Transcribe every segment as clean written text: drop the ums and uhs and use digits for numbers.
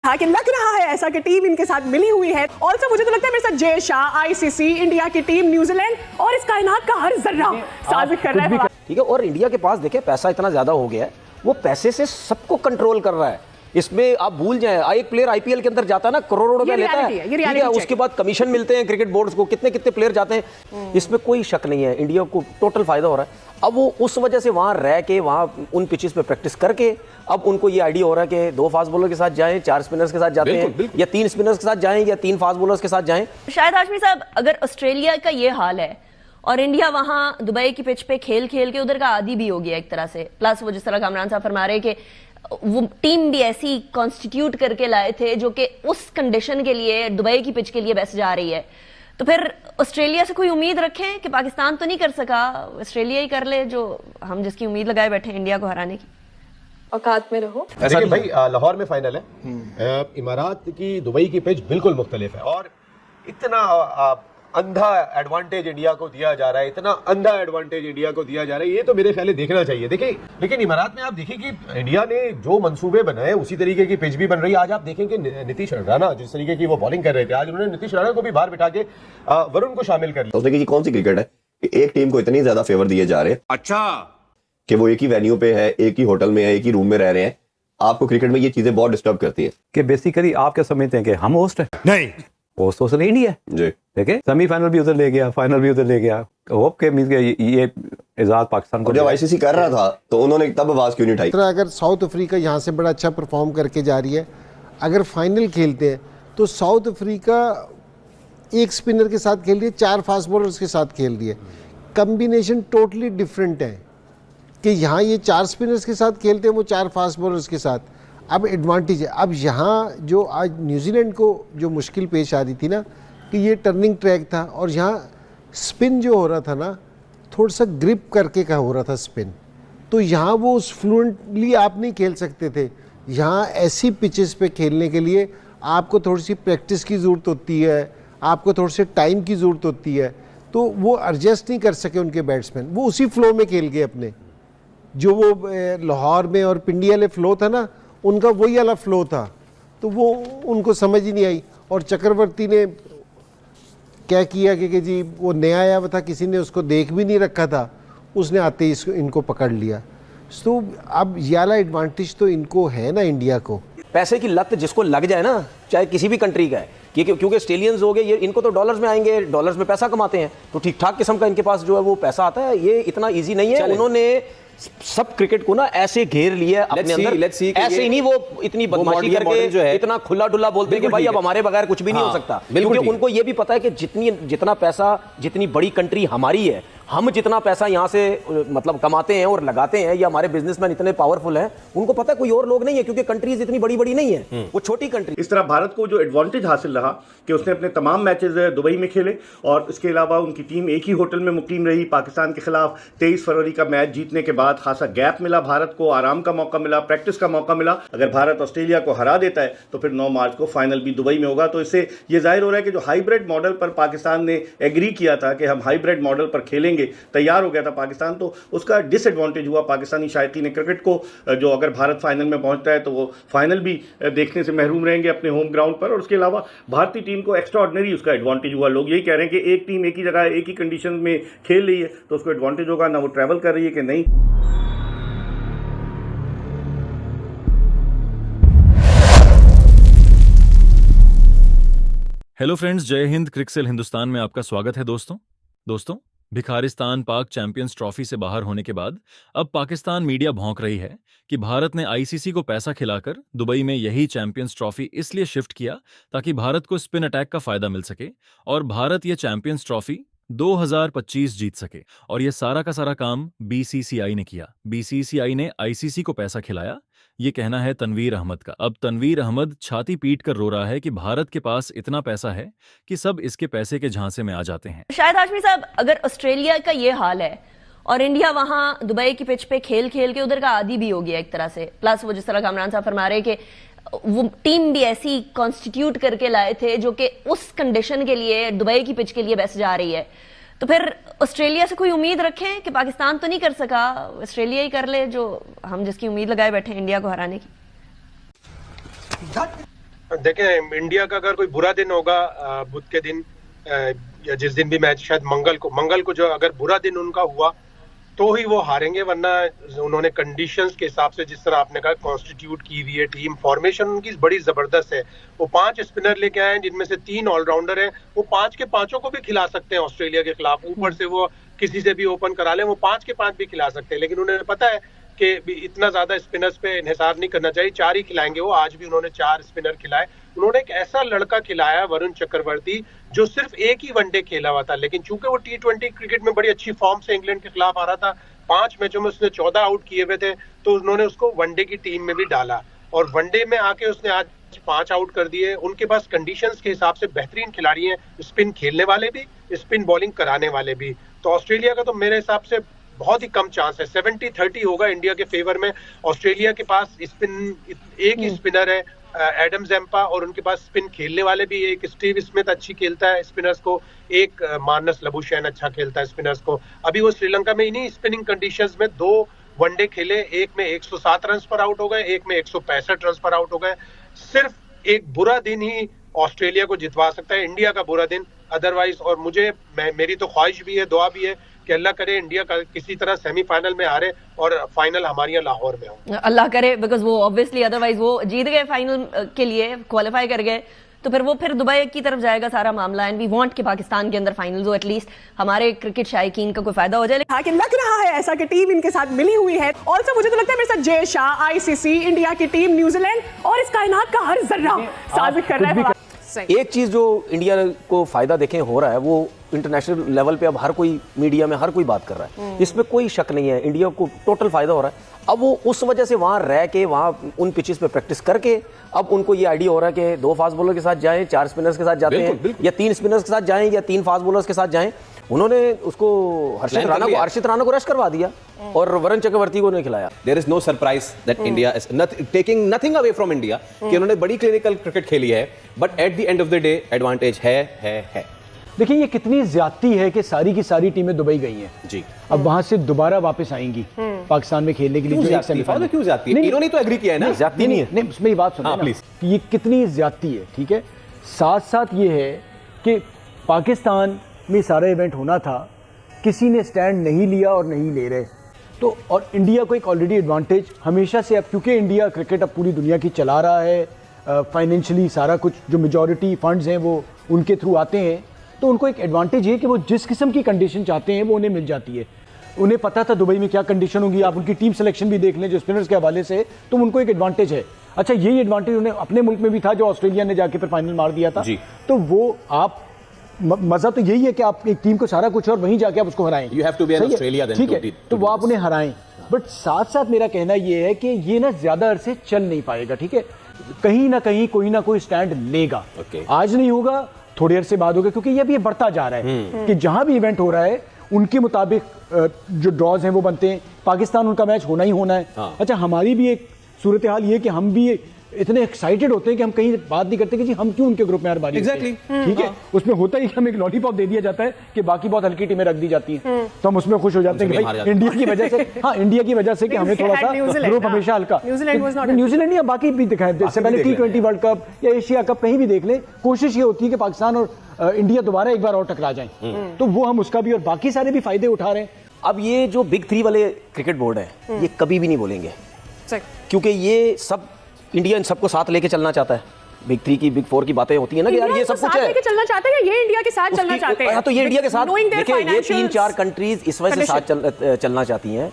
था कि लग रहा है ऐसा कि टीम इनके साथ मिली हुई है। ऑल्सो मुझे तो लगता है मेरे साथ जय शाह, आईसीसी, इंडिया की टीम, न्यूजीलैंड और इस कायनात का हर जर्रा साजिश कर रहा है। ठीक है, और इंडिया के पास देखिए पैसा इतना ज्यादा हो गया है, वो पैसे से सबको कंट्रोल कर रहा है। इसमें आप भूल जाएं, एक प्लेयर आईपीएल के अंदर जाता है ना, करोड़ों रुपए लेता है, ठीक है, उसके बाद कमीशन मिलते हैं क्रिकेट बोर्ड्स को, कितने कितने प्लेयर जाते हैं। इसमें कोई शक नहीं है, इंडिया को टोटल फायदा हो रहा है। अब वो उस वजह से वहां रह के, वहां उन पिचेस पे प्रैक्टिस करके, अब उनको ये आइडिया हो रहा है कि 2 फास्ट बॉलर के साथ जाएं, 4 स्पिनर्स के साथ जाते हैं, या 3 स्पिनर्स के साथ जाएं, या 3 फास्ट बॉलर्स के साथ जाएं। शायद हाशमी साहब, अगर ऑस्ट्रेलिया का ये हाल है और इंडिया वहां दुबई की पिच पे खेल खेल के उधर का आदी भी हो गया एक तरह से, प्लस वो जिस तरह कामरान साहब फरमा रहे कि वो टीम भी ऐसी कॉन्स्टिट्यूट करके लाए थे जो कि उस कंडीशन के लिए, दुबई की पिच के लिए बेस्ट जा रही है, तो फिर ऑस्ट्रेलिया से कोई उम्मीद रखें कि पाकिस्तान तो नहीं कर सका, ऑस्ट्रेलिया ही कर ले जो हम जिसकी उम्मीद लगाए बैठे इंडिया को हराने की। औकात में रहो। ऐसा भाई लाहौर में फाइनल है, इमारात की दुबई की पिच बिल्कुल मुख्तलिफ है, और इतना अंधा एडवांटेज इंडिया को दिया जा रहा है, इतना अंधा एडवांटेज इंडिया को दिया जा रहा है, ये तो मेरे ख्याल देखना चाहिए। देखिए, लेकिन इमारात में आप देखिए कि इंडिया ने जो मंसूबे बनाए उसी तरीके की पिच भी बन रही है। आज आप देखेंगे नीतीश राणा जिस तरीके की वो बॉलिंग कर रहे थे, आज उन्होंने नीतीश राणा को भी बाहर बिठा के वरुण को शामिल कर लिया। देखिए कौन सी क्रिकेट है कि एक टीम को इतनी ज्यादा फेवर दिए जा रहे हैं, अच्छा, कि वो एक ही वेन्यू पे है, एक ही होटल में है, एक ही रूम में रह रहे हैं। आपको क्रिकेट में ये चीजें बहुत डिस्टर्ब करती है कि बेसिकली आप क्या समझते हैं कि हम होस्ट है? नहीं, होस्ट तो इंडिया जी। देखिए सेमीफाइनल भी उधर ले गया, फाइनल भी उधर ले गया। होप के मींस ये इजाज़ पाकिस्तान को, जब आईसीसी कर रहा था तो उन्होंने तब आवाज क्यों नहीं उठाई? अगर साउथ अफ्रीका यहाँ से बड़ा अच्छा परफॉर्म करके जा रही है, अगर फाइनल खेलते हैं तो साउथ अफ्रीका एक स्पिनर के साथ खेल रही है, 4 फास्ट बॉलर्स के साथ खेल रही है। कम्बिनेशन टोटली डिफरेंट है कि यहाँ ये 4 स्पिनर्स के साथ खेलते हैं, वो 4 फास्ट बॉलर्स के साथ। अब एडवांटेज है। अब यहाँ जो आज न्यूजीलैंड को जो मुश्किल पेश आ रही थी ना, कि ये टर्निंग ट्रैक था और यहाँ स्पिन जो हो रहा था ना, थोड़ा सा ग्रिप करके का हो रहा था स्पिन, तो यहाँ वो उस फ्लुएंटली आप नहीं खेल सकते थे। यहाँ ऐसी पिचेस पे खेलने के लिए आपको थोड़ी सी प्रैक्टिस की ज़रूरत होती है, आपको थोड़े से टाइम की ज़रूरत होती है, तो वो एडजस्ट नहीं कर सके उनके बैट्समैन। वो उसी फ्लो में खेल गए अपने, जो वो लाहौर में और पिंडी वाले फ्लो था ना, उनका वही वाला फ्लो था, तो वो उनको समझ ही नहीं आई। और चक्रवर्ती ने क्या किया कि जी वो नया आया हुआ था, किसी ने उसको देख भी नहीं रखा था, उसने आते ही इनको पकड़ लिया। तो अब ये वाला एडवांटेज तो इनको है ना इंडिया को। पैसे की लत जिसको लग जाए ना, चाहे किसी भी कंट्री का है, क्योंकि ऑस्ट्रेलियंस हो गए, ये इनको तो डॉलर्स में आएंगे, डॉलर्स में पैसा कमाते हैं, तो ठीक ठाक किस्म का इनके पास जो है वो पैसा आता है। ये इतना ईजी नहीं है। उन्होंने सब क्रिकेट को ना ऐसे घेर लिया अपने अंदर, ऐसे ही नहीं वो इतनी बदमाशी करके जो है इतना खुला डुल्ला बोलते हैं कि भाई अब हमारे बगैर कुछ भी नहीं हो सकता, क्योंकि उनको ये भी पता है कि जितना पैसा, जितनी बड़ी कंट्री हमारी है, हम जितना पैसा यहाँ से मतलब कमाते हैं और लगाते हैं, या हमारे बिजनेसमैन इतने पावरफुल हैं, उनको पता है कोई और लोग नहीं है, क्योंकि कंट्रीज इतनी बड़ी बड़ी नहीं है, वो छोटी कंट्री। इस तरह भारत को जो एडवांटेज हासिल रहा कि उसने अपने तमाम मैचेस दुबई में खेले, और इसके अलावा उनकी टीम एक ही होटल में मुकीम रही। पाकिस्तान के खिलाफ 23 फरवरी का मैच जीतने के बाद खासा गैप मिला भारत को, आराम का मौका मिला, प्रैक्टिस का मौका मिला। अगर भारत ऑस्ट्रेलिया को हरा देता है तो फिर 9 मार्च को फाइनल भी दुबई में होगा। तो इससे ये जाहिर हो रहा है कि जो हाइब्रिड मॉडल पर पाकिस्तान ने एग्री किया था कि हम हाइब्रिड मॉडल पर खेलेंगे, तैयार हो गया था पाकिस्तान, तो उसका डिसएडवांटेज हुआ पाकिस्तानी शायकीन क्रिकेट को, जो अगर भारत फाइनल में पहुंचता है तो वो फाइनल भी देखने से महरूम रहेंगे अपने होम ग्राउंड पर। और उसके अलावा भारतीय टीम को एक्स्ट्रा ऑर्डिनरी उसका एडवांटेज हुआ। लोग यही कह रहे हैं कि एक टीम एक ही जगह एक ही कंडीशन में खेल रही है तो उसको एडवांटेज होगा, ना वो ट्रैवल कर रही है कि नहीं। हेलो फ्रेंड्स, जय हिंद। क्रिकसेल हिंदुस्तान में आपका स्वागत है। दोस्तों भिखारिस्तान पाक चैंपियंस ट्रॉफी से बाहर होने के बाद अब पाकिस्तान मीडिया भौंक रही है कि भारत ने आईसीसी को पैसा खिलाकर दुबई में यही चैंपियंस ट्रॉफी इसलिए शिफ्ट किया ताकि भारत को स्पिन अटैक का फायदा मिल सके और भारत ये चैंपियंस ट्रॉफी 2025 जीत सके। और ये सारा का सारा काम बीसीसीआई ने किया। बीसीसीआई ने आईसीसी को पैसा खिलाया, ये कहना है तनवीर अहमद का। अब तनवीर अहमद छाती पीट कर रो रहा है कि भारत के पास इतना पैसा है कि सब इसके पैसे के झांसे में आ जाते हैं। शायद हाशमी साहब, अगर ऑस्ट्रेलिया का ये हाल है और इंडिया वहां दुबई की पिच पे खेल खेल के उधर का आदी भी हो गया एक तरह से, प्लस वो जिस तरह कामरान साहब फरमा रहे कि वो टीम भी ऐसी कॉन्स्टिट्यूट करके लाए थे जो कि उस कंडीशन के लिए, दुबई की पिच के लिए बेस्ट जा रही है, तो फिर ऑस्ट्रेलिया से कोई उम्मीद रखें कि पाकिस्तान तो नहीं कर सका, ऑस्ट्रेलिया ही कर ले जो हम जिसकी उम्मीद लगाए बैठे इंडिया को हराने की। देखें, इंडिया का अगर कोई बुरा दिन होगा बुध के दिन या जिस दिन भी मैच, शायद मंगल को जो अगर बुरा दिन उनका हुआ तो ही वो हारेंगे, वरना उन्होंने कंडीशंस के हिसाब से जिस तरह आपने कहा कॉन्स्टिट्यूट की हुई है टीम, फॉर्मेशन उनकी बड़ी जबरदस्त है। वो 5 स्पिनर लेके आए हैं जिनमें से 3 ऑलराउंडर हैं। वो 5 के 5 को भी खिला सकते हैं ऑस्ट्रेलिया के खिलाफ, ऊपर से वो किसी से भी ओपन करा लें, वो 5 के 5 भी खिला सकते हैं। लेकिन उन्हें पता है कि इतना ज्यादा स्पिनर्स पे इन्हिसार नहीं करना चाहिए, 4 ही खिलाएंगे वो। आज भी उन्होंने 4 स्पिनर खिलाए। उन्होंने एक ऐसा लड़का खिलाया वरुण चक्रवर्ती जो सिर्फ एक ही वनडे खेला हुआ था, लेकिन चूंकि वो T20 क्रिकेट में बड़ी अच्छी फॉर्म से इंग्लैंड के खिलाफ आ रहा था, 5 मैचों में उसने 14 आउट किए हुए थे, तो उन्होंने उसको वनडे की टीम में भी डाला और वनडे में आके उसने आज 5 आउट कर दिए। उनके पास कंडीशंस के हिसाब से बेहतरीन खिलाड़ी हैं, स्पिन खेलने वाले भी, स्पिन बॉलिंग कराने वाले भी। तो ऑस्ट्रेलिया का तो मेरे हिसाब से बहुत ही कम चांस है, 70-30 होगा इंडिया के फेवर में। ऑस्ट्रेलिया के पास स्पिन एक ही स्पिनर है एडम जैम्पा, और उनके पास स्पिन खेलने वाले भी, एक स्टीव स्मिथ अच्छी खेलता है स्पिनर्स को, एक मानस लबुशैन अच्छा खेलता है स्पिनर्स को। अभी वो श्रीलंका में इन्हीं स्पिनिंग कंडीशंस में 2 वनडे खेले, एक में 107 रन पर आउट हो गए, एक में 165 रन पर आउट हो गए। सिर्फ एक बुरा दिन ही ऑस्ट्रेलिया को जितवा सकता है, इंडिया का बुरा दिन, अदरवाइज। और मेरी तो ख्वाहिश भी है, दुआ भी है कि अल्लाह करे इंडिया का किसी तरह सेमीफाइनल में हारे और फाइनल हमारी यहाँ लाहौर में हो। अल्लाह करे, बिकॉज वो ऑब्वियसली अदरवाइज वो जीत गए फाइनल के लिए, क्वालिफाई कर गए, तो फिर वो दुबई की तरफ जाएगा सारा मामला। एंड वी वांट कि पाकिस्तान के अंदर फाइनल्स हो, एटलीस्ट हमारे क्रिकेट शायकीन का कोई फायदा हो जाए। हाँ, कि लग रहा है ऐसा कि टीम इनके साथ मिली हुई है। ऑल्सो मुझे तो लगता है मेरे साथ जय शाह, ICC, इंडिया की टीम, न्यूजीलैंड और इस कायनात का हर जर्रा साबित कर रहा है। एक चीज जो इंडिया को फायदा देखें हो रहा है, वो इंटरनेशनल लेवल पे अब हर कोई मीडिया में हर कोई बात कर रहा है, इसमें कोई शक नहीं है, इंडिया को टोटल फायदा हो रहा है। अब वो उस वजह से वहां रह के, वहां उन पिचेस पे प्रैक्टिस करके, अब उनको ये आइडिया हो रहा है कि 2 फास्ट बॉलर के साथ जाएं, 4 स्पिनर्स के साथ जाते हैं, या 3 स्पिनर्स के साथ जाएं, या 3 फास्ट बॉलर्स के साथ जाएं। उन्होंने उसको हर्षित राणा को रश करवा दिया और वरुण चक्रवर्ती को नहीं खिलाया। There is no surprise that India is taking nothing away from India, कि उन्होंने बड़ी क्लिनिकल क्रिकेट खेली है, but at the end of the day advantage है। देखिए ये कितनी ज्यादती है कि सारी की सारी टीमें दुबई गई हैं जी, अब वहां से दोबारा वापस आएंगी पाकिस्तान में खेलने के लिए। क्यों जाती है? इन्होंने तो एग्री किया है ना, ज्यादती नहीं है। नहीं, मेरी बात सुनो प्लीज, ये कितनी ज्यादती है, ठीक है। साथ साथ ये है कि पाकिस्तान में सारा इवेंट होना था, किसी ने स्टैंड नहीं लिया और नहीं ले रहे, तो और इंडिया को एक ऑलरेडी एडवांटेज हमेशा से, अब क्योंकि इंडिया क्रिकेट अब पूरी दुनिया की चला रहा है, फाइनेंशियली सारा कुछ जो मेजॉरिटी फंड्स हैं वो उनके थ्रू आते हैं, तो उनको एक एडवांटेज है कि वो जिस किस्म की कंडीशन चाहते हैं वो उन्हें मिल जाती है। उन्हें पता था दुबई में क्या कंडीशन होगी, आप उनकी टीम सिलेक्शन भी देख लें जो स्पिनर्स के हवाले से, तो उनको एक एडवांटेज है। अच्छा, यही एडवांटेज उन्हें अपने मुल्क में भी था जो ऑस्ट्रेलिया ने जाके फिर फाइनल मार दिया था जी। तो वो आप मजा तो यही है कि आप एक टीम को सारा कुछ और वहीं जाके आप उसको हराएं, you have to be an Australia then, ठीक है, तो वो आप उन्हें हराएं। बट साथ साथ मेरा कहना ये है कि ये ना ज्यादा अरसे चल नहीं पाएगा, ठीक है। कहीं ना कहीं कोई ना कोई स्टैंड लेगा, आज नहीं होगा, थोड़ी देर से बाद होगा, क्योंकि ये भी बढ़ता जा रहा है कि जहां भी इवेंट हो रहा है उनके मुताबिक जो ड्रॉज हैं वो बनते हैं। पाकिस्तान उनका मैच होना ही होना है। अच्छा, हमारी भी एक सूरत हाल ये कि हम भी इतने एक्साइटेड होते हैं कि हम कहीं बात नहीं करते कि जी हम क्यों उनके ग्रुप में हर बारी, एग्जैक्टली, ठीक है। उसमें होता ही हमें एक लॉलीपॉप दे दिया जाता है कि बाकी बहुत हल्की टीमें रख दी जाती हैं, तो हम उसमें खुश हो जाते हैं कि भाई इंडिया की वजह से, हाँ इंडिया की वजह से कि हमें थोड़ा सा ग्रुप हमेशा हल्का। न्यूजीलैंड या बाकी भी दिखाए, इससे पहले T20 वर्ल्ड कप या एशिया कप कहीं भी देख ले, कोशिश ये होती है कि पाकिस्तान और इंडिया दोबारा एक बार और टकरा जाएं, तो वो हम उसका भी और बाकी सारे भी फायदे उठा रहे हैं। अब ये जो बिग 3 वाले क्रिकेट बोर्ड है, ये कभी भी नहीं बोलेंगे, क्योंकि ये सब इंडिया इन सबको साथ लेके चलना चाहता है। बिग 3 की, बिग 4 की बातें होती है ना कि यार ये सब कुछ है, लेके चलना चाहते हैं, ये इंडिया के साथ चलना चाहते हैं। तो ये इंडिया के साथ, देखिए ये 3-4 कंट्रीज इस वजह से साथ चलना चाहती हैं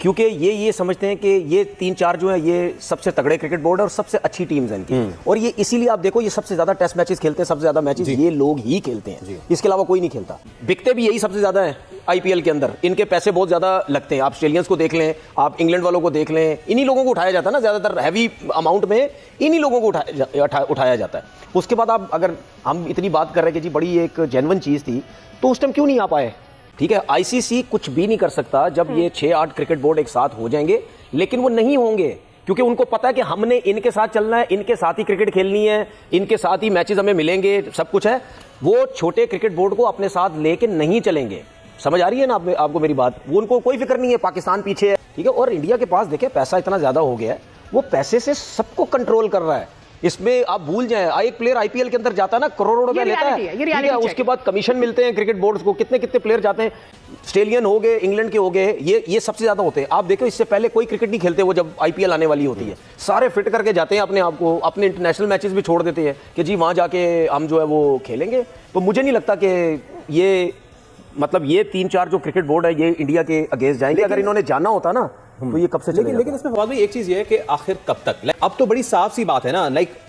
क्योंकि ये समझते हैं कि ये 3-4 जो है ये सबसे तगड़े क्रिकेट बोर्ड है और सबसे अच्छी टीम्स हैं इनकी, और ये इसीलिए आप देखो ये सबसे ज्यादा टेस्ट मैचेस खेलते हैं, सबसे ज्यादा मैचेस ये लोग ही खेलते हैं, इसके अलावा कोई नहीं खेलता। बिकते भी यही सबसे ज्यादा है IPL के अंदर, इनके पैसे बहुत ज्यादा लगते हैं। आप ऑस्ट्रेलियंस को देख लें, आप इंग्लैंड वालों को देख लें, इन्हीं लोगों को उठाया जाता है ना, ज्यादातर हैवी अमाउंट में इन्हीं लोगों को उठाया जाता है। उसके बाद आप, अगर हम इतनी बात कर रहे हैं कि जी बड़ी एक जेन्युइन चीज थी, तो उस टाइम क्यों नहीं आ पाए? ठीक है, ICC कुछ भी नहीं कर सकता जब ये 6-8 क्रिकेट बोर्ड एक साथ हो जाएंगे, लेकिन वो नहीं होंगे क्योंकि उनको पता है कि हमने इनके साथ चलना है, इनके साथ ही क्रिकेट खेलनी है, इनके साथ ही मैचेस हमें मिलेंगे, सब कुछ है। वो छोटे क्रिकेट बोर्ड को अपने साथ लेके नहीं चलेंगे। समझ आ रही है ना आपको मेरी बात? वो उनको कोई फिक्र नहीं है, पाकिस्तान पीछे है, ठीक है। और इंडिया के पास देखिए पैसा इतना ज्यादा हो गया है, वो पैसे से सबको कंट्रोल कर रहा है। इसमें आप भूल जाएं, एक प्लेयर आईपीएल के अंदर जाता है ना, करोड़ों रुपए लेता है, ये ठीक reality है, check उसके बाद कमीशन मिलते हैं क्रिकेट बोर्ड्स को, कितने कितने प्लेयर जाते हैं, ऑस्ट्रेलियन हो गए, इंग्लैंड के हो गए, ये सबसे ज्यादा होते हैं। आप देखो इससे पहले कोई क्रिकेट नहीं खेलते वो, जब आईपीएल आने वाली होती है सारे फिट करके जाते हैं अपने आप को, अपने इंटरनेशनल मैचेस भी छोड़ देते हैं कि जी वहां जाके हम जो है वो खेलेंगे। तो मुझे नहीं लगता कि ये मतलब ये 3-4 जो क्रिकेट बोर्ड है ये इंडिया के अगेंस्ट जाएंगे। अगर इन्होंने जाना होता ना तो ये कब से चले लेकिन इसमें फवाद भाई एक चीज ये है कि आखिर कब तक, अब तो बड़ी साफ सी बात है ना,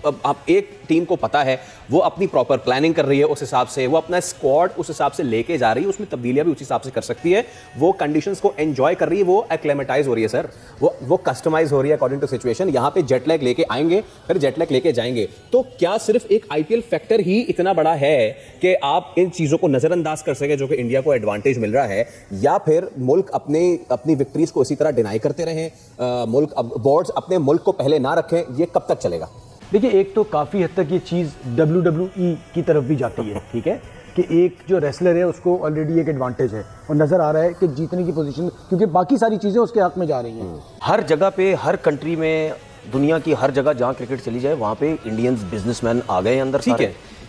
अब आप एक टीम को पता है वो अपनी प्रॉपर प्लानिंग कर रही है, उस हिसाब से वो अपना स्क्वाड उस हिसाब से लेके जा रही है, उसमें तब्दीलियां भी उस हिसाब से कर सकती है, वो कंडीशंस को एंजॉय कर रही है, वो एक्लेमेटाइज हो रही है सर, वो कस्टमाइज हो रही है अकॉर्डिंग टू सिचुएशन। यहाँ पे जेट लैग लेके आएंगे फिर जेट लैग लेके जाएंगे, तो क्या सिर्फ एक आईपीएल फैक्टर ही इतना बड़ा है कि आप इन चीजों को नजरअंदाज कर सके जो कि इंडिया को एडवांटेज मिल रहा है, या फिर मुल्क अपनी विक्ट्रीज को इसी तरह डिनाई करते रहें, मुल्क बोर्ड्स अपने मुल्क को पहले ना रखें, ये कब तक चलेगा? देखिए, एक तो काफ़ी हद तक ये चीज़ WWE की तरफ भी जाती है, ठीक है, कि एक जो रेसलर है उसको ऑलरेडी एक एडवांटेज है और नज़र आ रहा है कि जीतने की पोजीशन, क्योंकि बाकी सारी चीज़ें उसके हक में जा रही हैं। हर जगह पे, हर कंट्री में, दुनिया की हर जगह जहाँ क्रिकेट चली जाए वहाँ पे इंडियंस बिजनेसमैन आ गए अंदर,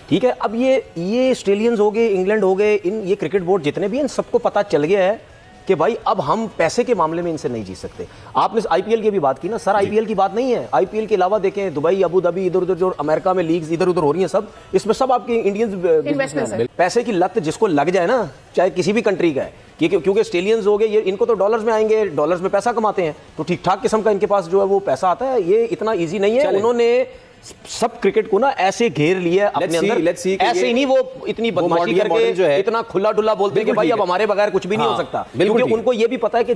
ठीक है। अब ये ऑस्ट्रेलियंस हो गए, इंग्लैंड हो गए, ये क्रिकेट बोर्ड जितने भी हैं, सबको पता चल गया है कि भाई अब हम पैसे के मामले में इनसे नहीं जीत सकते। आपने आईपीएल की भी बात की ना सर, आईपीएल की बात नहीं है, आईपीएल के अलावा देखें दुबई, अबू धाबी, इधर उधर जो अमेरिका में लीग्स इधर उधर हो रही हैं, सब इसमें सब आपके इंडियंस। पैसे की लत जिसको लग जाए ना, चाहे किसी भी कंट्री का है, क्योंकि ऑस्ट्रेलियंस हो गए, ये इनको तो डॉलर्स में आएंगे, डॉलर्स में पैसा कमाते हैं, तो ठीक ठाक किस्म का इनके पास जो है वो पैसा आता है। ये इतना ईजी नहीं है, उन्होंने सब क्रिकेट को ना ऐसे घेर लिया अपने अंदर, ऐसे ही नहीं वो इतनी बदमाशी करके जो है इतना खुला डुला बोलते हैं कि भाई अब हमारे बगैर कुछ भी नहीं हो सकता, क्योंकि उनको ये भी पता है कि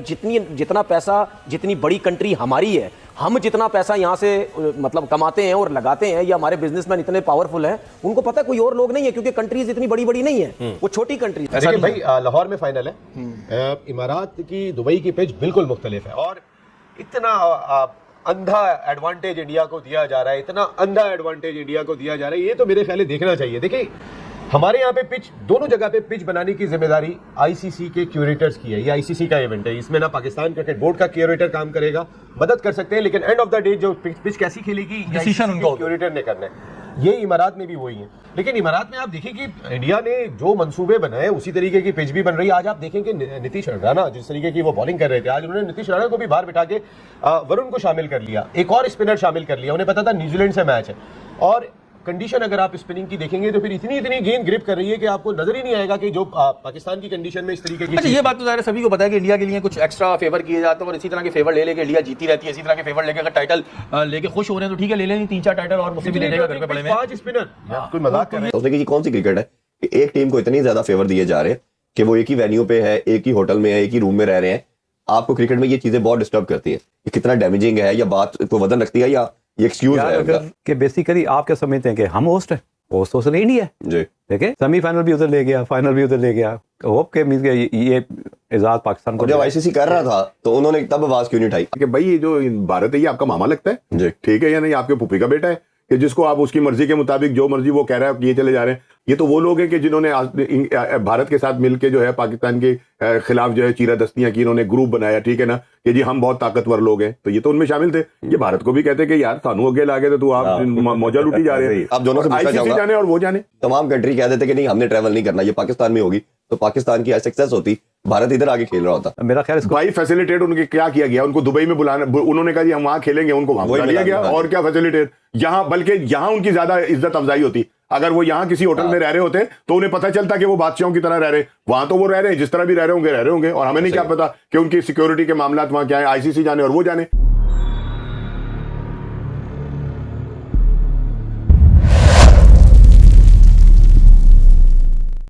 जितना पैसा, जितनी बड़ी कंट्री हमारी है, हम जितना पैसा यहाँ से मतलब कमाते हैं और लगाते हैं, या हमारे बिजनेसमैन इतने पावरफुल हैं, उनको पता है कोई और लोग नहीं है, क्योंकि कंट्रीज इतनी बड़ी बड़ी नहीं है, वो छोटी कंट्री। देखिए भाई, लाहौर में फाइनल है, इमारात की दुबई की पिच बिल्कुल मुख्तलिफ है, और इतना अंधा एडवांटेज इंडिया को दिया जा रहा है, इतना अंधा एडवांटेज इंडिया को दिया जा रहा है, ये तो मेरे ख्याल देखना चाहिए। देखिए, हमारे यहाँ पे पिच, दोनों जगह पे पिच बनाने की जिम्मेदारी आईसीसी के क्यूरेटर्स की है, ये आईसीसी का इवेंट है, इसमें ना पाकिस्तान क्रिकेट बोर्ड का क्यूरेटर काम करेगा, मदद कर सकते हैं, लेकिन एंड ऑफ द डे जो पिच कैसी खेलेगी डिसीजन उनको क्यूरेटर ने करना है। ये इमारात में भी वही है, लेकिन इमारात में आप देखिए कि इंडिया ने जो मंसूबे बनाए उसी तरीके की पिच भी बन रही है। आज आप देखें कि नीतीश राणा जिस तरीके की वो बॉलिंग कर रहे थे, आज उन्होंने नीतीश राणा को भी बाहर बिठा के वरुण को शामिल कर लिया, एक और स्पिनर शामिल कर लिया, उन्हें पता था न्यूजीलैंड से मैच है, और कंडीशन अगर आप स्पिनिंग की देखेंगे तो फिर इतनी गेंद ग्रिप कर रही है कि आपको नजर ही नहीं आएगा कि जो पाकिस्तान की कंडीशन में इस तरीके की। अच्छा, ये बात तो ज़ाहिर है सभी को पता है कि इंडिया के लिए कुछ एक्स्ट्रा फेवर किए जाते हैं, और इसी तरह के फेवर ले लेके इंडिया जीती रहती है, इसी तरह के फेवर लेके अगर टाइटल लेके खुश हो रहे हैं तो ठीक है, ले लें 3-4 टाइटल और मुझसे भी ले लेगा घर पे पड़े में 5 स्पिनर, कोई मजाक कर रहे हैं। उसने की कौन सी क्रिकेट है कि एक टीम को इतनी ज्यादा फेवर दिए जा रहे हैं कि वो एक ही वेन्यू पे है, एक ही होटल में है, एक ही रूम में रह रहे हैं। आपको क्रिकेट में ये चीजें बहुत डिस्टर्ब करती है, ये कितना डैमेजिंग है, या बात को वजन रखती है, या ये एक्सक्यूज है कि बेसिकली आप क्या समझते हैं कि हम होस्ट हैं, होस्ट तो उसने इंडिया जी, देखिए सेमीफाइनल भी उधर ले गया, फाइनल भी उधर ले गया, होप के मींस ये इजाज़ पाकिस्तान को। जब आईसीसी कर रहा था तो उन्होंने तब आवाज क्यों नहीं उठाई कि भाई ये जो भारत है ये आपका मामा लगता है जी, ठीक है, या नहीं आपके फूफी का बेटा है, कि जिसको आप उसकी मर्जी के मुताबिक जो मर्जी वो कह रहा है ये चले जा रहे हैं। ये तो वो लोग हैं कि जिन्होंने भारत के साथ मिलके जो है पाकिस्तान के खिलाफ जो है चीरा दस्तियां की, इन्होंने ग्रुप बनाया, ठीक है ना, कि जी हम बहुत ताकतवर लोग हैं, तो ये तो उनमें शामिल थे। ये भारत को भी कहते कि यार सानू अगे लागे तो तू आप मौजा लूटी जा रहे हैं। आप दोनों से पूछना चाहूंगा, जाने और वो जाने, तमाम कंट्री कह देते कि नहीं हमने ट्रैवल नहीं करना, ये पाकिस्तान में होगी, तो पाकिस्तान की सक्सेस होती, भारत इधर आगे खेल रहा होता। मेरा ख्याल भाई फैसिलिटेट उनके क्या किया गया, उनको दुबई में बुलाना, उन्होंने कहा जी हम वहां खेलेंगे, उनको वहां बुला लिया गया, और क्या फैसिलिटेट, यहाँ बल्कि यहाँ उनकी ज्यादा इज्जत अफजाई होती। अगर वो यहाँ किसी होटल में रह रहे होते तो उन्हें पता चलता कि वो बादशाहों की तरह रह रहे, वहां तो वो रह रहे हैं जिस तरह भी रह रहे होंगे, और हमें नहीं क्या पता कि उनकी सिक्योरिटी के मामला वहां क्या है, आईसीसी जाने और वो जाने।